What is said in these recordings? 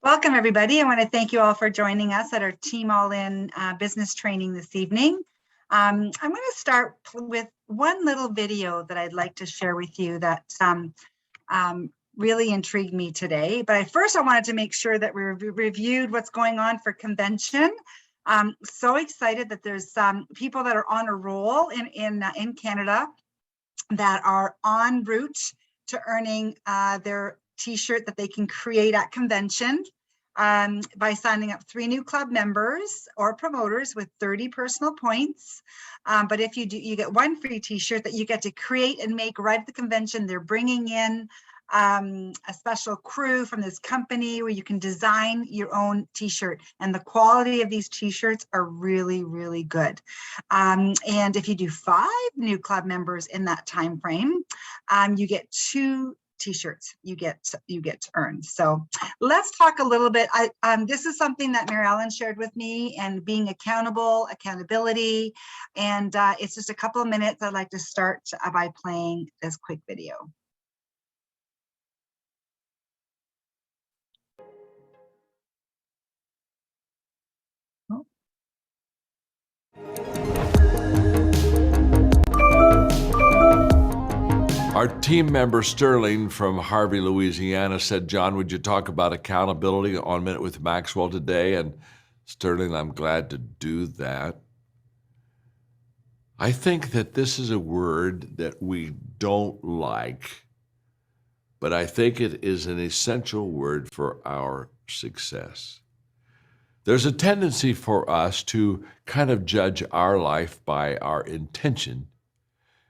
Welcome, everybody. I want to thank you all for joining us at our Team All In business training this evening. I'm going to start with one little video that I'd like to share with you that really intrigued me today. But first, I wanted to make sure that we reviewed what's going on for convention. So excited that there's people that are on a roll in Canada that are en route to earning their T-shirt that they can create at convention by signing up 3 new club members or promoters with 30 personal points. But if you do, you get 1 free T-shirt that you get to create and make right at the convention. They're bringing in a special crew from this company where you can design your own T-shirt, and the quality of these T-shirts are really, really good. And if you do 5 new club members in that time frame, you get 2 T-shirts you get to earn. So let's talk a little bit. This is something that Mary Ellen shared with me, and being accountability, and it's just a couple of minutes. I'd like to start by playing this quick video. Our team member Sterling from Harvey, Louisiana said, "John, would you talk about accountability on Minute with Maxwell today?" And Sterling, I'm glad to do that. I think that this is a word that we don't like, but I think it is an essential word for our success. There's a tendency for us to kind of judge our life by our intention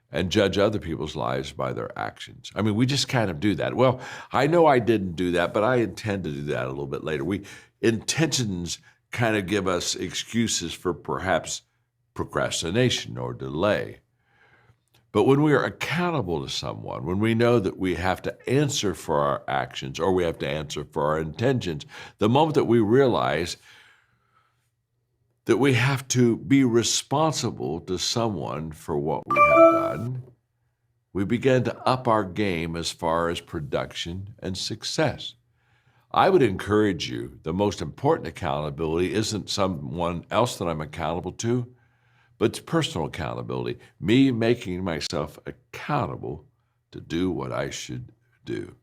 and judge other people's lives by their actions. I mean, we just kind of do that. Well, I know I didn't do that, but I intend to do that a little bit later. Intentions kind of give us excuses for perhaps procrastination or delay. But when we are accountable to someone, when we know that we have to answer for our actions or we have to answer for our intentions, the moment that we realize that we have to be responsible to someone for what we have done, we begin to up our game as far as production and success. I would encourage you, the most important accountability isn't someone else that I'm accountable to, but it's personal accountability, me making myself accountable to do what I should do.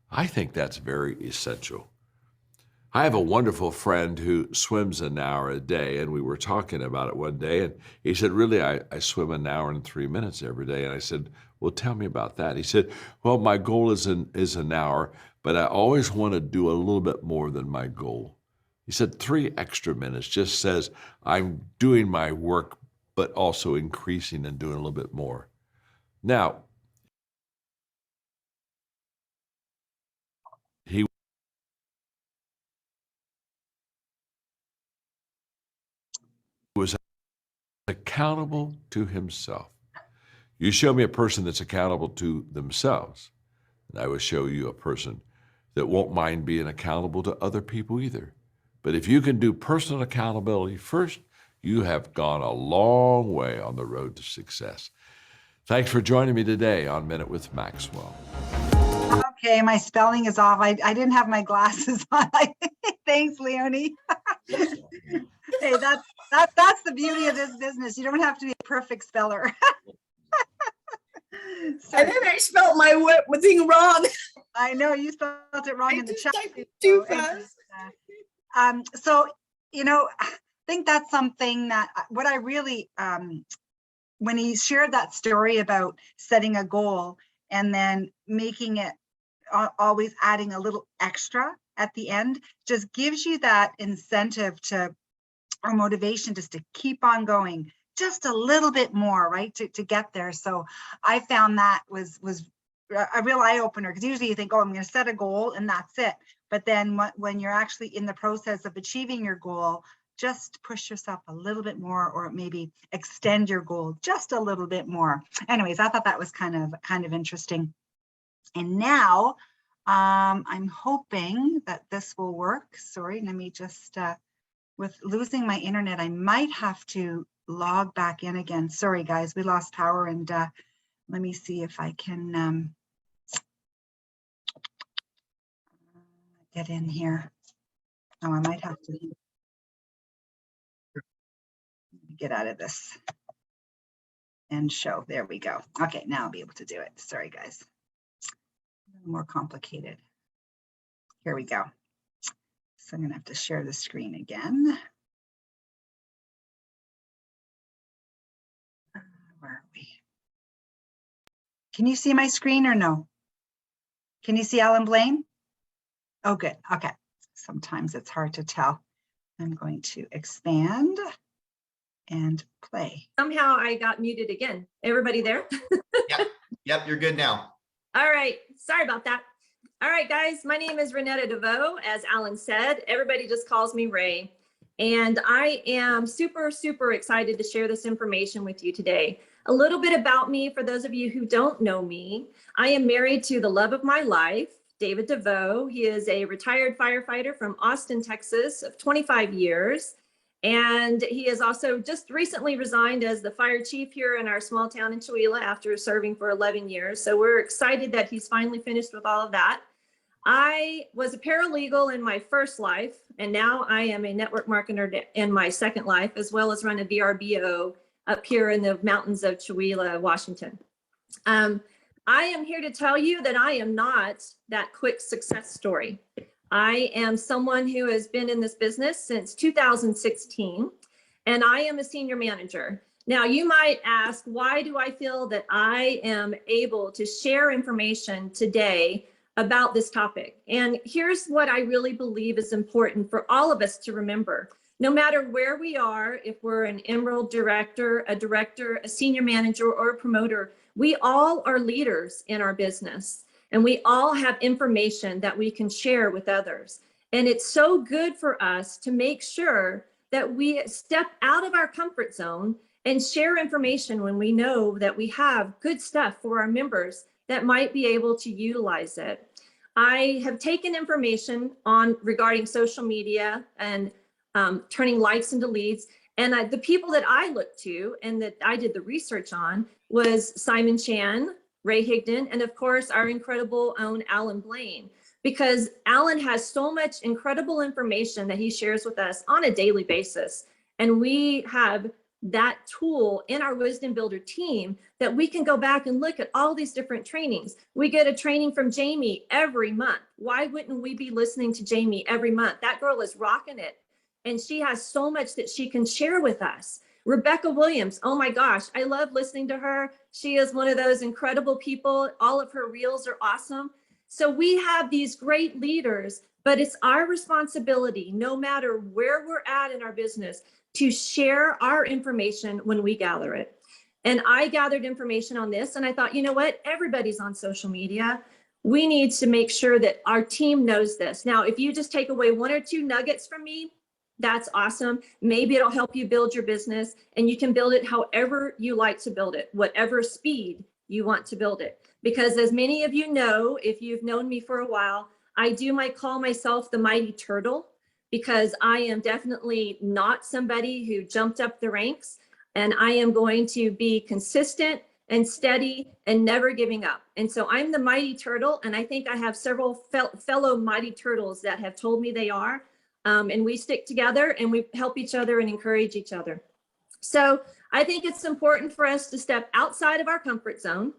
I think that's very essential. I have a wonderful friend who swims an hour a day, and we were talking about it one day, and he said, "Really, I swim an hour and 3 minutes every day." And I said, "Well, tell me about that." He said, "Well, my goal is an hour, but I always want to do a little bit more than my goal." He said 3 extra minutes just says I'm doing my work, but also increasing and doing a little bit more. Now, he was accountable to himself. You show me a person that's accountable to themselves, and I will show you a person that won't mind being accountable to other people either. But if you can do personal accountability first, you have gone a long way on the road to success. Thanks for joining me today on Minute with Maxwell. Okay, my spelling is off. I didn't have my glasses on. Thanks, Leonie. Hey, that's the beauty of this business. You don't have to be a perfect speller. And then I spelled my thing wrong. I know you spelled it wrong in the chat. Too fast. So, I think that's something that what I really, when he shared that story about setting a goal and then making it always adding a little extra at the end, just gives you that incentive or motivation just to keep on going just a little bit more, right, to get there. So I found that was a real eye-opener, because usually you think, oh, I'm going to set a goal and that's it. But then when you're actually in the process of achieving your goal, just push yourself a little bit more, or maybe extend your goal just a little bit more. Anyways, I thought that was kind of interesting. And now I'm hoping that this will work. Sorry, let me just, with losing my internet, I might have to log back in again. Sorry, guys, we lost power, and let me see if I can get in here. Oh, I might have to get out of this and show. There we go. Okay, now I'll be able to do it. Sorry, guys. More complicated. Here we go. So I'm going to have to share the screen again. Where are we? Can you see my screen or no? Can you see Alan Blaine? Oh, good. Okay. Sometimes it's hard to tell. I'm going to expand and play. Somehow I got muted again. Everybody there? Yep, you're good now. All right. Sorry about that. All right, guys. My name is Renetta DeVoe. As Alan said, everybody just calls me Ray. And I am super, super excited to share this information with you today. A little bit about me for those of you who don't know me. I am married to the love of my life, David DeVoe. He is a retired firefighter from Austin, Texas of 25 years. And he has also just recently resigned as the fire chief here in our small town in Chewelah after serving for 11 years. So we're excited that he's finally finished with all of that. I was a paralegal in my first life, and now I am a network marketer in my second life, as well as run a VRBO up here in the mountains of Chewelah, Washington. I am here to tell you that I am not that quick success story. I am someone who has been in this business since 2016, and I am a senior manager. Now, you might ask, why do I feel that I am able to share information today about this topic? And here's what I really believe is important for all of us to remember. No matter where we are, if we're an Emerald director, a senior manager, or a promoter, we all are leaders in our business. And we all have information that we can share with others. And it's so good for us to make sure that we step out of our comfort zone and share information when we know that we have good stuff for our members that might be able to utilize it. I have taken information on regarding social media and turning likes into leads. And the people that I looked to and that I did the research on was Simon Chan, Ray Higdon, and of course, our incredible own Alan Blaine, because Alan has so much incredible information that he shares with us on a daily basis. And we have that tool in our Wisdom Builder team that we can go back and look at all these different trainings. We get a training from Jamie every month. Why wouldn't we be listening to Jamie every month? That girl is rocking it. And she has so much that she can share with us. Rebecca Williams, oh my gosh, I love listening to her. She is one of those incredible people. All of her reels are awesome. So we have these great leaders, but it's our responsibility, no matter where we're at in our business, to share our information when we gather it. And I gathered information on this and I thought, you know what? Everybody's on social media. We need to make sure that our team knows this. Now, if you just take away one or two nuggets from me, that's awesome. Maybe it'll help you build your business, and you can build it however you like to build it, whatever speed you want to build it. Because as many of you know, if you've known me for a while, I call myself the mighty turtle, because I am definitely not somebody who jumped up the ranks, and I am going to be consistent and steady and never giving up. And so I'm the mighty turtle, and I think I have several fellow mighty turtles that have told me they are. And we stick together and we help each other and encourage each other. So I think it's important for us to step outside of our comfort zone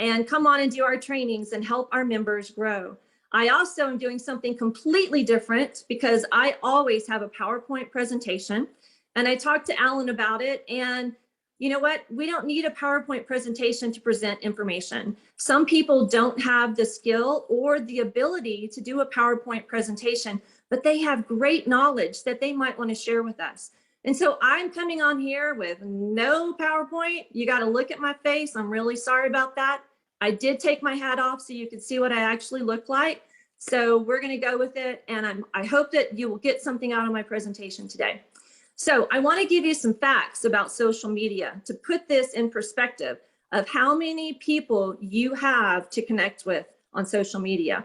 and come on and do our trainings and help our members grow. I also am doing something completely different because I always have a PowerPoint presentation, and I talked to Alan about it. And you know what? We don't need a PowerPoint presentation to present information. Some people don't have the skill or the ability to do a PowerPoint presentation, but they have great knowledge that they might want to share with us. And so I'm coming on here with no PowerPoint. You got to look at my face. I'm really sorry about that. I did take my hat off so you could see what I actually look like. So we're going to go with it. And I hope that you will get something out of my presentation today. So I want to give you some facts about social media to put this in perspective of how many people you have to connect with on social media.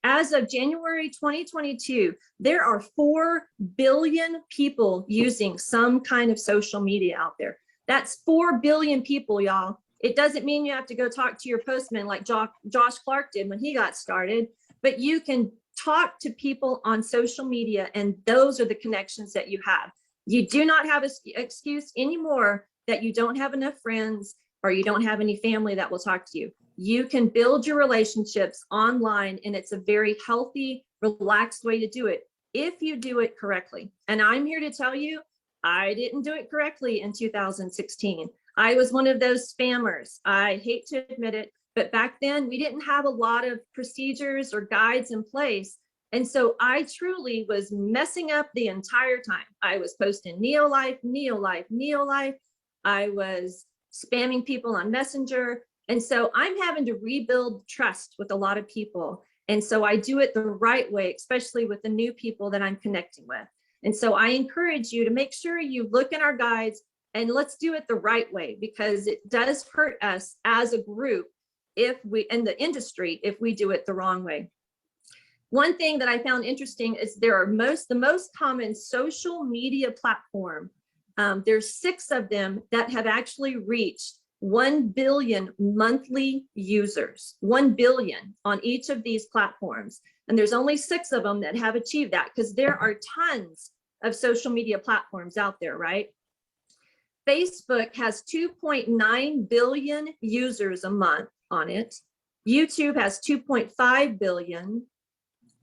As of January 2022, there are 4 billion people using some kind of social media out there. That's 4 billion people, y'all. It doesn't mean you have to go talk to your postman like Josh Clark did when he got started, but you can talk to people on social media, and those are the connections that you have. You do not have an excuse anymore that you don't have enough friends or you don't have any family that will talk to you. You can build your relationships online, and it's a very healthy, relaxed way to do it if you do it correctly. And I'm here to tell you, I didn't do it correctly in 2016. I was one of those spammers. I hate to admit it, but back then we didn't have a lot of procedures or guides in place. And so I truly was messing up the entire time. I was posting Neolife, Neolife, Neolife. I was spamming people on Messenger. And so I'm having to rebuild trust with a lot of people. And so I do it the right way, especially with the new people that I'm connecting with. And so I encourage you to make sure you look in our guides and let's do it the right way, because it does hurt us as a group if we, in the industry, if we do it the wrong way. One thing that I found interesting is there are the most common social media platform. There's 6 of them that have actually reached 1 billion monthly users, 1 billion on each of these platforms. And there's only 6 of them that have achieved that, because there are tons of social media platforms out there, right? Facebook has 2.9 billion users a month on it. YouTube has 2.5 billion.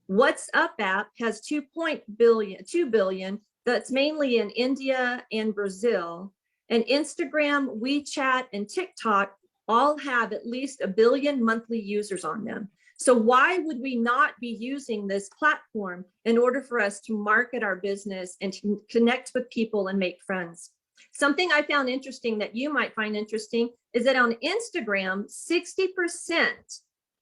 WhatsApp app has 2 billion. That's mainly in India and Brazil. And Instagram, WeChat, and TikTok all have at least 1 billion monthly users on them. So why would we not be using this platform in order for us to market our business and to connect with people and make friends? Something I found interesting that you might find interesting is that on Instagram, 60%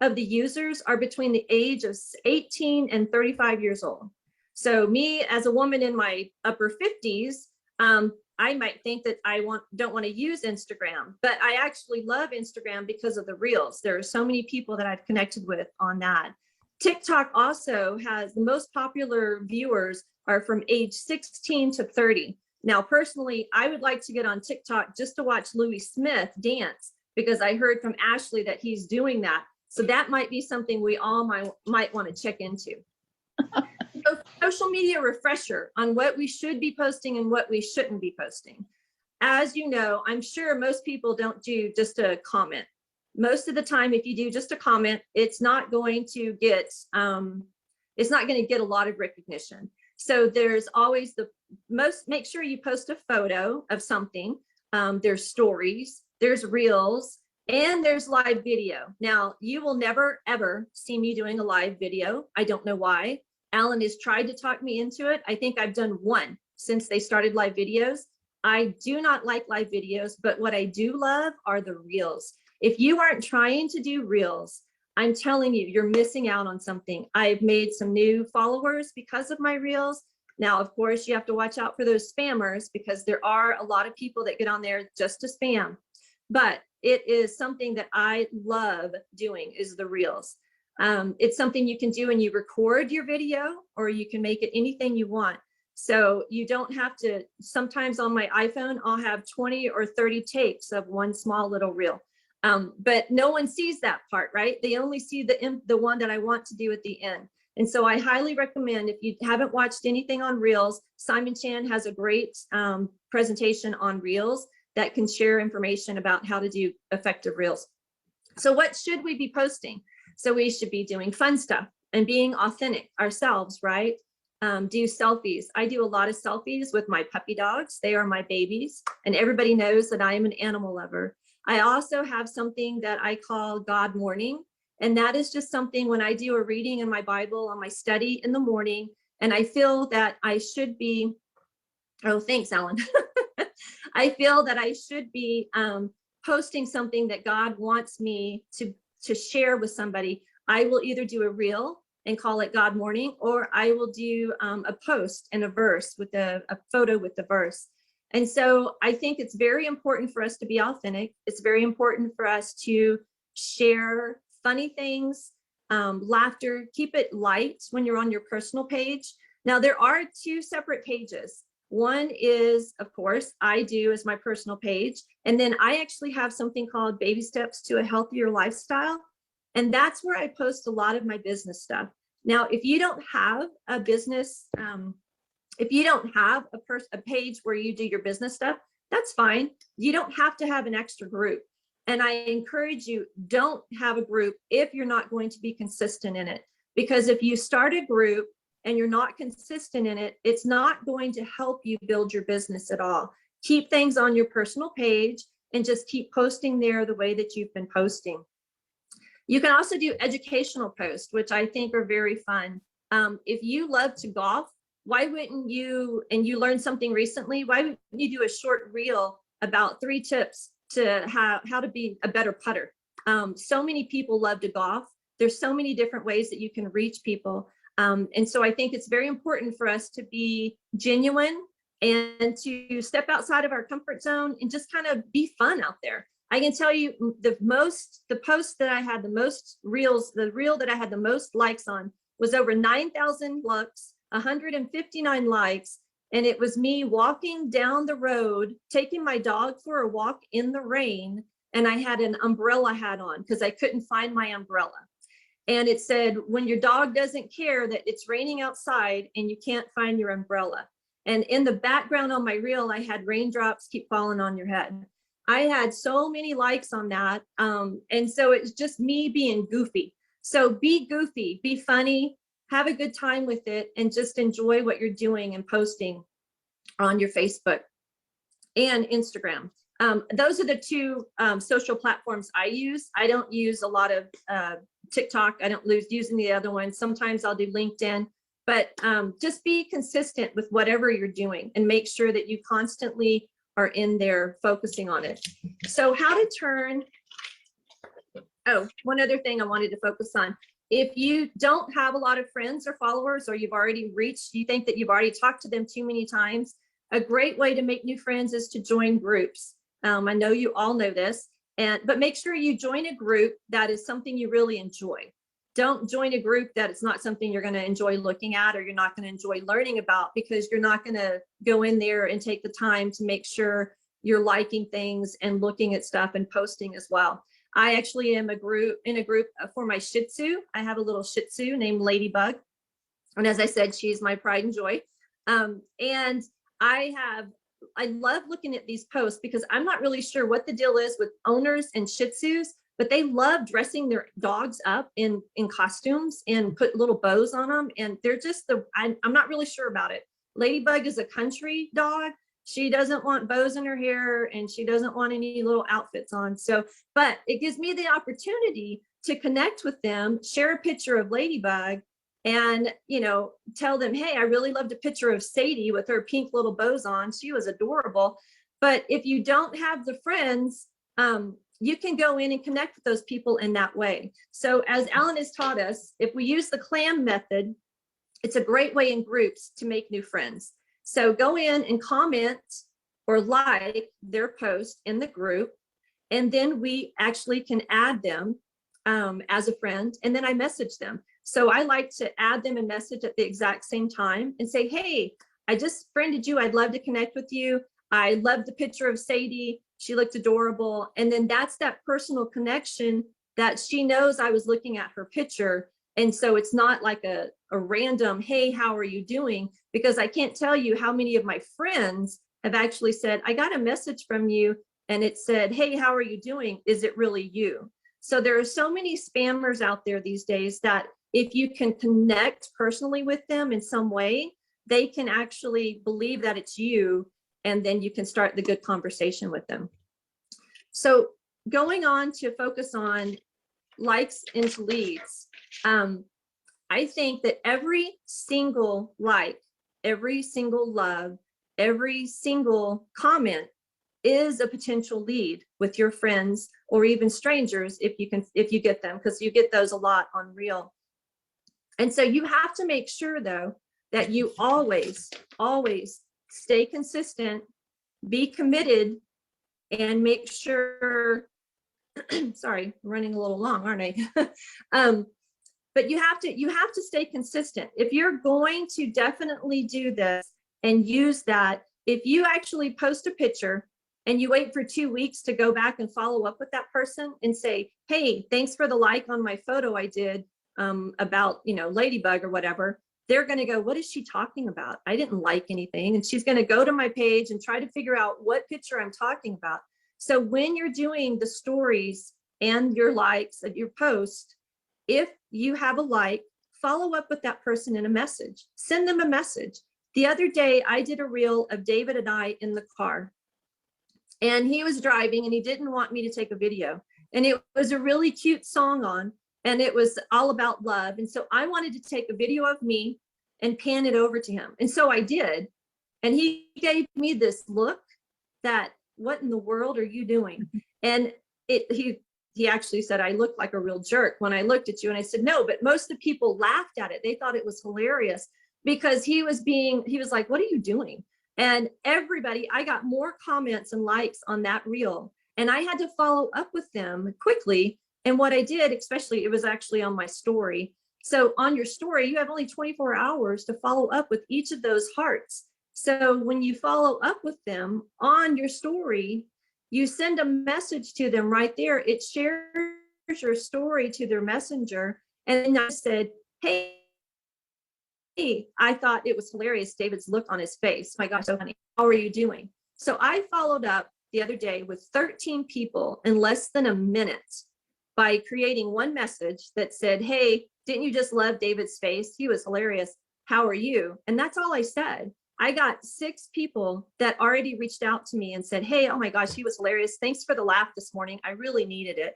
of the users are between the age of 18 and 35 years old. So me as a woman in my upper 50s, I might think that I don't want to use Instagram, but I actually love Instagram because of the reels. There are so many people that I've connected with on that. TikTok also has the most popular viewers are from age 16 to 30. Now, personally, I would like to get on TikTok just to watch Louis Smith dance, because I heard from Ashley that he's doing that. So that might be something we all might want to check into. So social media refresher on what we should be posting and what we shouldn't be posting. As you know, I'm sure most people don't do just a comment. Most of the time, if you do just a comment, it's not going to get a lot of recognition. So there's always make sure you post a photo of something. There's stories, there's reels, and there's live video. Now, you will never, ever see me doing a live video. I don't know why. Alan has tried to talk me into it. I think I've done one since they started live videos. I do not like live videos, but what I do love are the reels. If you aren't trying to do reels, I'm telling you, you're missing out on something. I've made some new followers because of my reels. Now, of course, you have to watch out for those spammers, because there are a lot of people that get on there just to spam. But it is something that I love doing, is the reels. It's something you can do, and you record your video, or you can make it anything you want. So you don't have to, sometimes on my iPhone, I'll have 20 or 30 takes of one small little reel. But no one sees that part, right? They only see the one that I want to do at the end. And so I highly recommend, if you haven't watched anything on Reels, Simon Chan has a great presentation on Reels that can share information about how to do effective Reels. So what should we be posting? So we should be doing fun stuff and being authentic ourselves, right? Do selfies. I do a lot of selfies with my puppy dogs. They are my babies, and everybody knows that I am an animal lover. I also have something that I call God Morning. And that is just something when I do a reading in my Bible on my study in the morning, and I feel that I should be, oh, thanks, Alan. I feel that I should be posting something that God wants me to share with somebody. I will either do a reel and call it God Morning, or I will do a post and a verse with a photo with the verse. And so I think it's very important for us to be authentic. It's very important for us to share funny things, laughter, keep it light when you're on your personal page. Now, there are 2 separate pages. One is, of course, I do as my personal page. And then I actually have something called Baby Steps to a Healthier Lifestyle. And that's where I post a lot of my business stuff. Now, if you don't have a business, if you don't have a page where you do your business stuff, that's fine. You don't have to have an extra group. And I encourage you, don't have a group if you're not going to be consistent in it. Because if you start a group and you're not consistent in it, it's not going to help you build your business at all. Keep things on your personal page and just keep posting there the way that you've been posting. You can also do educational posts, which I think are very fun. If you love to golf, why wouldn't you, and you learned something recently, why wouldn't you do a short reel about 3 tips to how to be a better putter? So many people love to golf. There's so many different ways that you can reach people. And so I think it's very important for us to be genuine and to step outside of our comfort zone and just kind of be fun out there. I can tell you the post that I had the most reels, the reel that I had the most likes on was over 9,000 looks, 159 likes. And it was me walking down the road, taking my dog for a walk in the rain. And I had an umbrella hat on because I couldn't find my umbrella. And it said, when your dog doesn't care that it's raining outside and you can't find your umbrella. And in the background on my reel, I had raindrops keep falling on your head. I had so many likes on that. And so it's just me being goofy. So be goofy, be funny, have a good time with it, and just enjoy what you're doing and posting on your Facebook and Instagram. Those are the 2 social platforms I use. I don't use a lot of TikTok. I don't using the other ones. Sometimes I'll do LinkedIn, but just be consistent with whatever you're doing and make sure that you constantly are in there focusing on it. So how to turn, oh, one other thing I wanted to focus on. If you don't have a lot of friends or followers, or you've already reached, you think that you've already talked to them too many times, a great way to make new friends is to join groups. I know you all know this, but make sure you join a group that is something you really enjoy. Don't join a group that it's not something you're going to enjoy looking at, or you're not going to enjoy learning about, because you're not going to go in there and take the time to make sure you're liking things and looking at stuff and posting as well. I actually am in a group for my Shih Tzu. I have a little Shih Tzu named Ladybug. And as I said, she's my pride and joy. And I love looking at these posts because I'm not really sure what the deal is with owners and Shih Tzus, but they love dressing their dogs up in costumes and put little bows on them. And they're just I'm not really sure about it. Ladybug is a country dog. She doesn't want bows in her hair and she doesn't want any little outfits on. So, but it gives me the opportunity to connect with them, share a picture of Ladybug, and, tell them, hey, I really loved a picture of Sadie with her pink little bows on. She was adorable. But if you don't have the friends, you can go in and connect with those people in that way. So as Alan has taught us, if we use the clam method, it's a great way in groups to make new friends. So go in and comment or like their post in the group, and then we actually can add them as a friend, and then I message them. So I like to add them a message at the exact same time and say, hey, I just friended you. I'd love to connect with you. I love the picture of Sadie. She looked adorable. And then that's that personal connection that she knows I was looking at her picture. And so it's not like a random, hey, how are you doing? Because I can't tell you how many of my friends have actually said, I got a message from you and it said, hey, how are you doing? Is it really you? So there are so many spammers out there these days that if you can connect personally with them in some way, they can actually believe that it's you, and then you can start the good conversation with them. So going on to focus on likes into leads, I think that every single like, every single love, every single comment is a potential lead with your friends or even strangers if you get them, because you get those a lot on Reel. And so you have to make sure though that you always stay consistent, be committed, and make sure, sorry, I'm running a little long, aren't I? But you have to stay consistent. If you're going to definitely do this and use that, if you actually post a picture and you wait for 2 weeks to go back and follow up with that person and say, hey, thanks for the like on my photo I did. about, Ladybug or whatever, they're going to go, what is she talking about? I didn't like anything. And she's going to go to my page and try to figure out what picture I'm talking about. So when you're doing the stories and your likes of your post, if you have a like, follow up with that person in a message, send them a message. The other day I did a reel of David and I in the car, and he was driving and he didn't want me to take a video. And it was a really cute song on, and it was all about love. And so I wanted to take a video of me and pan it over to him. And so I did. And he gave me this look that, what in the world are you doing? And he actually said, I looked like a real jerk when I looked at you. And I said, no, but most of the people laughed at it. They thought it was hilarious because he was like, what are you doing? And everybody, I got more comments and likes on that reel. And I had to follow up with them quickly. And what I did, especially, it was actually on my story. So on your story, you have only 24 hours to follow up with each of those hearts. So when you follow up with them on your story, you send a message to them right there. It shares your story to their messenger. And I said, hey, I thought it was hilarious, David's look on his face. My gosh, so funny. How are you doing? So I followed up the other day with 13 people in less than a minute by creating one message that said, hey, didn't you just love David's face? He was hilarious. How are you? And that's all I said. I got 6 people that already reached out to me and said, hey, oh my gosh, he was hilarious. Thanks for the laugh this morning. I really needed it.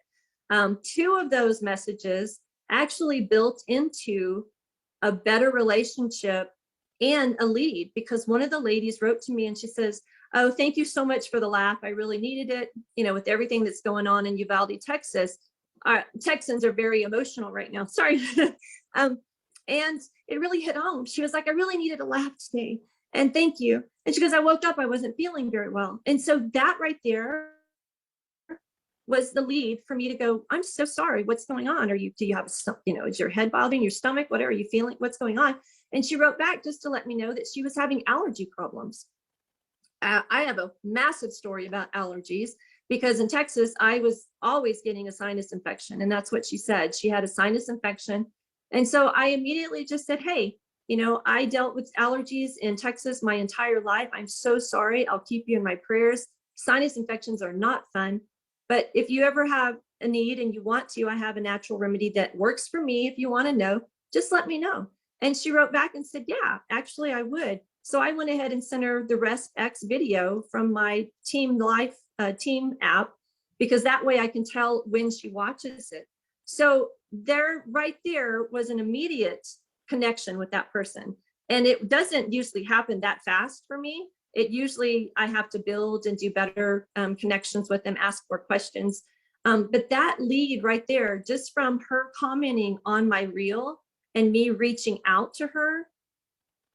2 of those messages actually built into a better relationship and a lead, because one of the ladies wrote to me and she says, oh, thank you so much for the laugh. I really needed it. With everything that's going on in Uvalde, Texas, Texans are very emotional right now. Sorry. And it really hit home. She was like, I really needed a laugh today. And thank you. And she goes, I woke up, I wasn't feeling very well. And so that right there was the lead for me to go, I'm so sorry. What's going on? Do you have, is your head bothering, your stomach? What are you feeling? What's going on? And she wrote back just to let me know that she was having allergy problems. I have a massive story about allergies, because in Texas, I was always getting a sinus infection. And that's what she said. She had a sinus infection. And so I immediately just said, hey, I dealt with allergies in Texas my entire life. I'm so sorry. I'll keep you in my prayers. Sinus infections are not fun. But if you ever have a need and you want to, I have a natural remedy that works for me. If you want to know, just let me know. And she wrote back and said, yeah, actually I would. So I went ahead and sent her the RestX video from my Team Life team app, because that way I can tell when she watches it. So right there was an immediate connection with that person. And it doesn't usually happen that fast for me. It usually, I have to build and do better connections with them, ask more questions. But that lead right there, just from her commenting on my reel and me reaching out to her,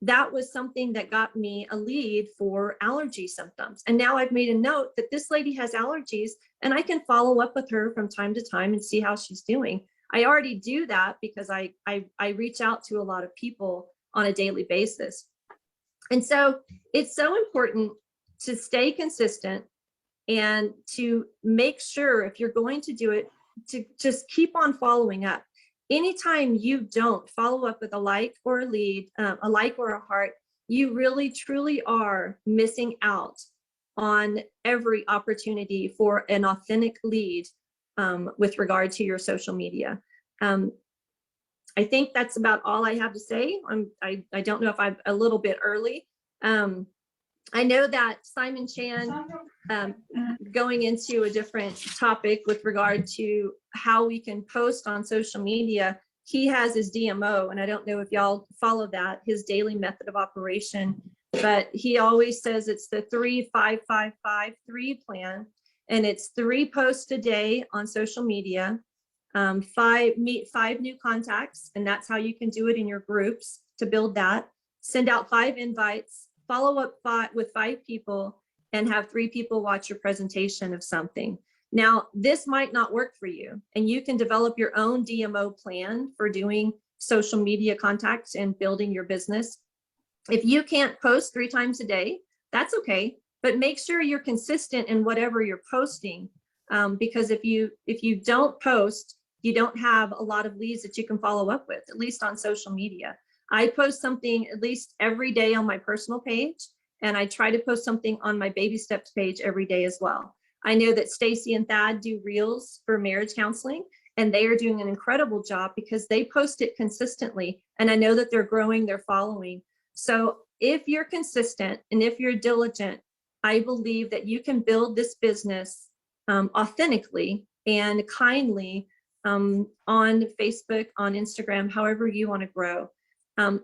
that was something that got me a lead for allergy symptoms. And now I've made a note that this lady has allergies, and I can follow up with her from time to time and see how she's doing. I already do that because I reach out to a lot of people on a daily basis. And so it's so important to stay consistent and to make sure, if you're going to do it, to just keep on following up. Anytime you don't follow up with a like or a lead, a like or a heart, you really truly are missing out on every opportunity for an authentic lead with regard to your social media. I think that's about all I have to say. I don't know if I'm a little bit early. I know that Simon Chan, going into a different topic with regard to how we can post on social media, he has his DMO, and I don't know if y'all follow that, his daily method of operation, but he always says it's the 3-5-5-5-3 plan, and it's 3 posts a day on social media, 5 new contacts, and that's how you can do it in your groups to build that. Send out 5 invites, follow up with 5 people, and have 3 people watch your presentation of something. Now, this might not work for you, and you can develop your own DMO plan for doing social media contacts and building your business. If you can't post 3 times a day, that's okay, but make sure you're consistent in whatever you're posting, because if you don't post you don't have a lot of leads that you can follow up with, at least on social media. I post something at least every day on my personal page, and I try to post something on my Baby Steps page every day as well. I know that Stacy and Thad do reels for marriage counseling, and they are doing an incredible job because they post it consistently. And I know that they're growing their following. So if you're consistent and if you're diligent, I believe that you can build this business authentically and kindly on Facebook, on Instagram, however you want to grow.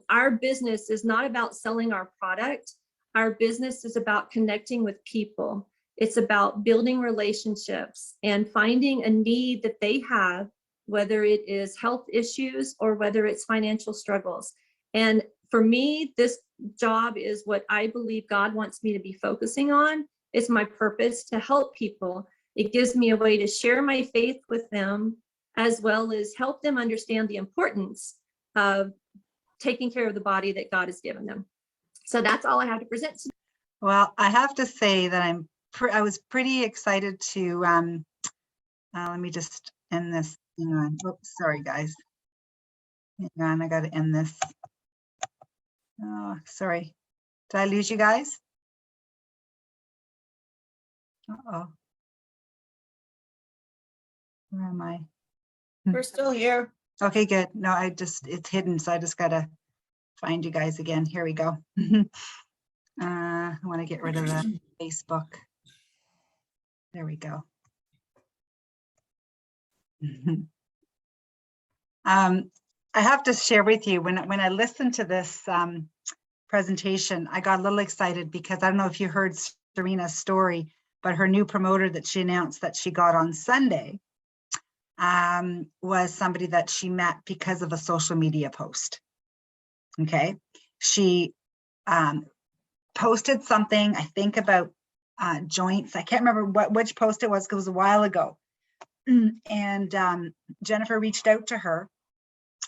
Our business is not about selling our product. Our business is about connecting with people. It's about building relationships and finding a need that they have, whether it is health issues or whether it's financial struggles. And for me, this job is what I believe God wants me to be focusing on. It's my purpose to help people. It gives me a way to share my faith with them, as well as help them understand the importance of taking care of the body that God has given them. So that's all I have to present. Well, I have to say that I was pretty excited to, let me just end this. Hang on. Oops, sorry, guys. Hang on, I got to end this. Oh, sorry. Did I lose you guys? Uh-oh. Where am I? We're still here. Okay, good. No, it's hidden, so I just got to find you guys again. Here we go. I want to get rid of the Facebook. There we go. I have to share with you, when I listened to this presentation, I got a little excited because I don't know if you heard Serena's story, but her new promoter that she announced that she got on Sunday was somebody that she met because of a social media post. Okay, she posted something, I think, about joints. I can't remember which post it was because it was a while ago. And Jennifer reached out to her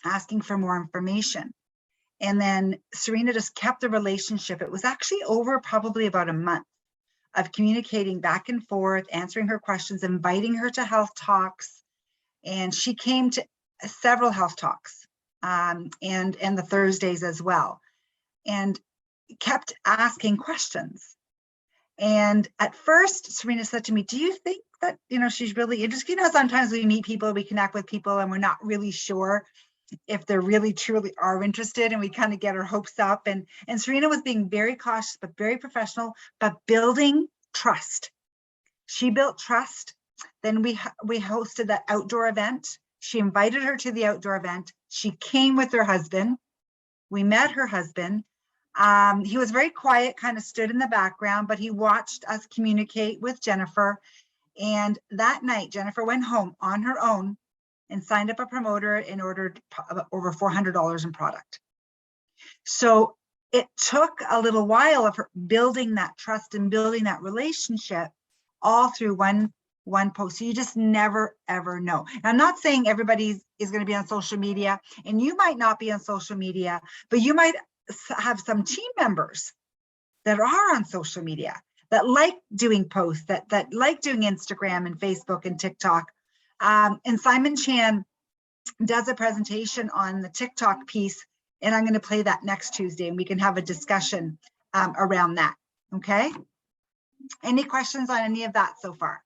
asking for more information. And then Serena just kept the relationship. It was actually over probably about a month of communicating back and forth, answering her questions, inviting her to health talks. And she came to several health talks and the Thursdays as well, and kept asking questions. And at first, Serena said to me, do you think that, she's really interested? Sometimes we meet people, we connect with people, and we're not really sure if they're really truly are interested, and we kind of get our hopes up. And Serena was being very cautious, but very professional, but building trust. She built trust. Then we hosted that outdoor event. She invited her to the outdoor event. She came with her husband. We met her husband. He was very quiet, kind of stood in the background, but he watched us communicate with Jennifer. And that night, Jennifer went home on her own and signed up a promoter and ordered over $400 in product. So it took a little while of her building that trust and building that relationship all through one post. So you just never, ever know. And I'm not saying everybody is going to be on social media, and you might not be on social media, but you might have some team members that are on social media that like doing posts, that like doing Instagram and Facebook and TikTok. And Simon Chan does a presentation on the TikTok piece, and I'm going to play that next Tuesday, and we can have a discussion around that. Okay. Any questions on any of that so far?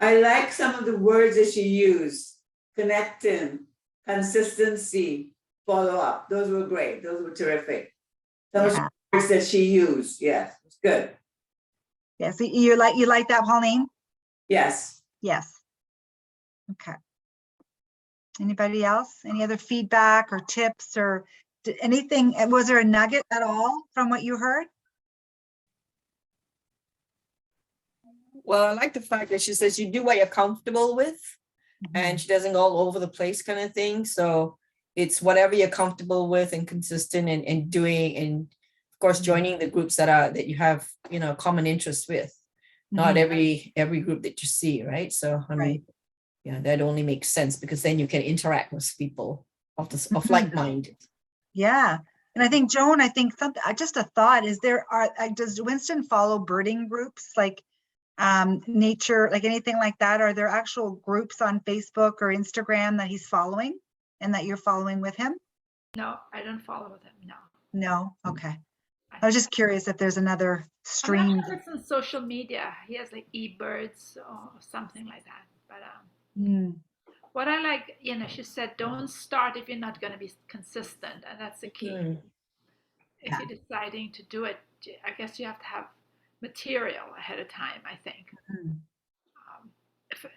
I like some of the words that she used: connecting, consistency, follow up. Those were great. Those were terrific. Those words that she used. Yes, it's good. Yeah, so you like that, Pauline? Yes. Yes. Okay. Anybody else? Any other feedback or tips or anything? Was there a nugget at all from what you heard? Well, I like the fact that she says you do what you're comfortable with, and she doesn't go all over the place kind of thing. So it's whatever you're comfortable with and consistent and doing, and of course joining the groups that you have common interests with. Not every group that you see, right? So I mean, yeah, that only makes sense, because then you can interact with people of like-minded. Yeah. And I think, Joan, I think something, just a thought, is does Winston follow birding groups like nature, like anything like that? Are there actual groups on Facebook or Instagram that he's following and that you're following with him? No, I don't follow with him. No. No? Okay. I was just curious if there's another I'm stream. not sure if it's on social media. He has like eBirds or something like that. But Hmm. what I like, she said, don't start if you're not going to be consistent, and that's the key. Mm. If you're deciding to do it, I guess you have to have material ahead of time, I think. Mhm.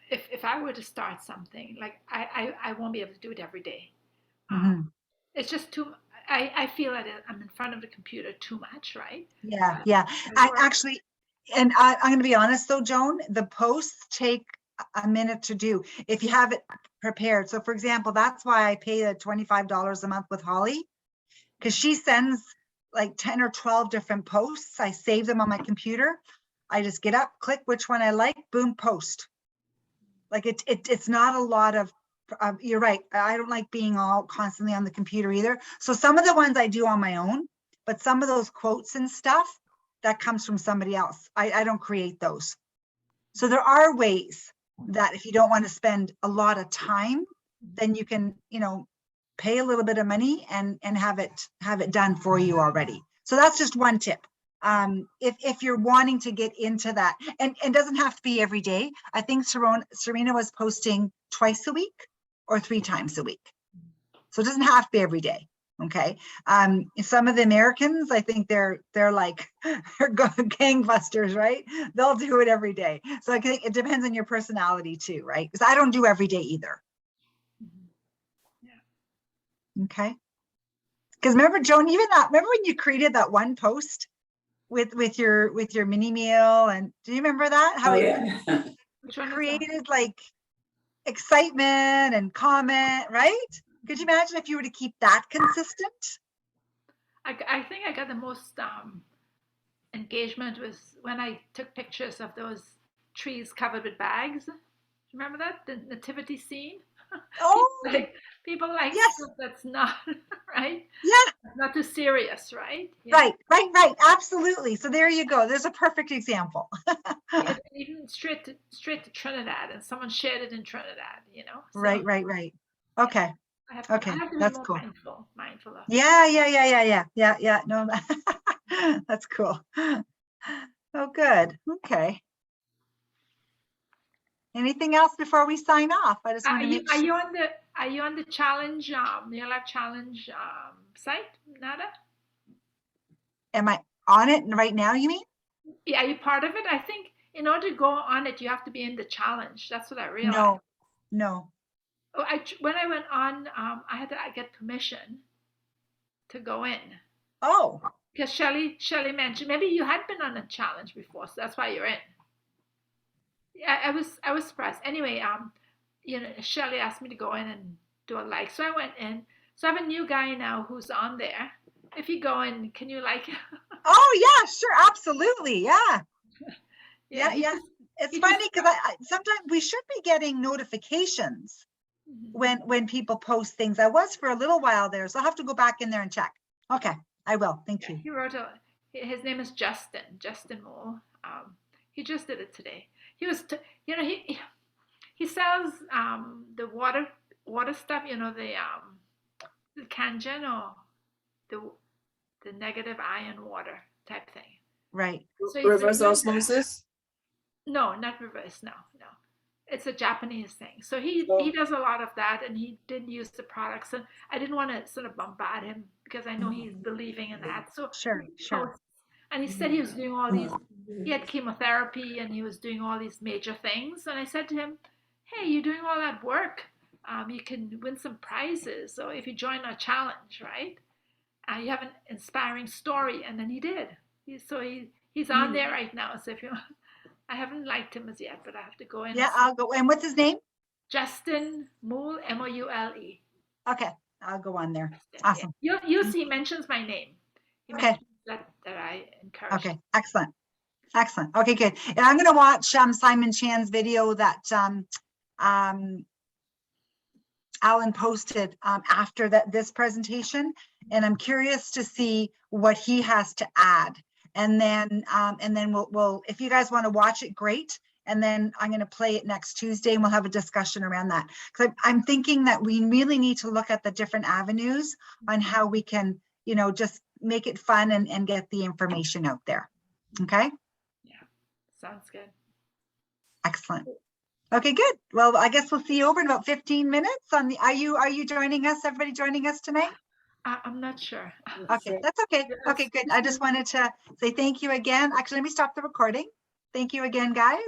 If I were to start something, like I won't be able to do it every day. Mhm. It's just too. I feel that I'm in front of the computer too much, right? Yeah, yeah. I actually, and I'm going to be honest though, Joan, the posts take a minute to do if you have it prepared. So for example, that's why I pay the $25 a month with Holly, because she sends like 10 or 12 different posts. I save them on my computer. I just get up, click which one I like, boom, post. Like it's not a lot of, you're right. I don't like being all constantly on the computer either. So some of the ones I do on my own, but some of those quotes and stuff that comes from somebody else. I don't create those. So there are ways that if you don't want to spend a lot of time, then you can, pay a little bit of money and have it done for you already. So that's just one tip. If you're wanting to get into that, and doesn't have to be every day. I think Serena was posting twice a week or 3 times a week. So it doesn't have to be every day. Okay. Some of the Americans, I think they're like, they're gangbusters, right? They'll do it every day. So I think it depends on your personality too, right? Because I don't do every day either. Yeah. Okay. Because remember, Joan, remember when you created that one post with your mini meal, and do you remember that? How Oh, it yeah. Which one is that? created like excitement and comment, right? Could you imagine if you were to keep that consistent? I think I got the most engagement was when I took pictures of those trees covered with bags. Remember that? The nativity scene? Oh, People like yes. stuff that's not right. Yeah. Not too serious, right? Right. Absolutely. So there you go. There's a perfect example. Yeah, even straight to Trinidad, and someone shared it in Trinidad. So Right. Okay. I have Okay, to be that's more cool. mindful of. Yeah. No, that's cool. Oh, good. Okay. Anything else before we sign off? I just want to make Are sure. you on the challenge, Your Life Challenge site, Nada? Am I on it right now, you mean? Yeah, are you part of it? I think in order to go on it, you have to be in the challenge. That's what I realized. No. Oh, when I went on, I had to get permission to go in. Oh. Because Shelley mentioned maybe you had been on a challenge before, so that's why you're in. Yeah, I was surprised. Anyway, Shelley asked me to go in and do a like, so I went in. So I have a new guy now who's on there. If you go in, can you like? Oh yeah, sure, absolutely, yeah. Yeah. It's he funny just- because I sometimes we should be getting notifications Mhm. when people post things. I was for a little while there, so I'll have to go back in there and check. Okay, I will. Thank you. He wrote his name is Justin Moore. He just did it today. He was, he sells the water stuff, the Kangen or the negative ion water type thing. Right. So he's Reverse doing that. osmosis? No, not reverse. No. It's a Japanese thing. So he Oh. does a lot of that, and he did use the products. And I didn't want to sort of bombard him because I know he's believing in that. So Sure. and he said he was doing all these. He had chemotherapy, and he was doing all these major things. And I said to him, "Hey, you're doing all that work. You can win some prizes. So if you join our challenge, right? You have an inspiring story." And then he did. He's on there right now. So if you, I haven't liked him as yet, but I have to go in. Yeah, I'll go. And what's his name? Justin Moule, Moule. Okay, I'll go on there. Yeah. Awesome. You'll see. He mentions my name. He Okay. mentions that I encourage. Okay, excellent. Okay, good. And I'm going to watch Simon Chan's video that Alan posted after this presentation, And I'm curious to see what he has to add. And then we'll if you guys want to watch it, great. And then I'm going to play it next Tuesday and we'll have a discussion around that. Because I'm thinking that we really need to look at the different avenues on how we can, you know, just make it fun and get the information out there. Okay, Sounds good. excellent. Okay, good. Well, I guess we'll see you over in about 15 minutes on the, are you joining us? Everybody joining us tonight? I'm not sure. Okay, that's okay. Yes. Okay, good. I just wanted to say thank you again. Actually, let me stop the recording. Thank you again, guys.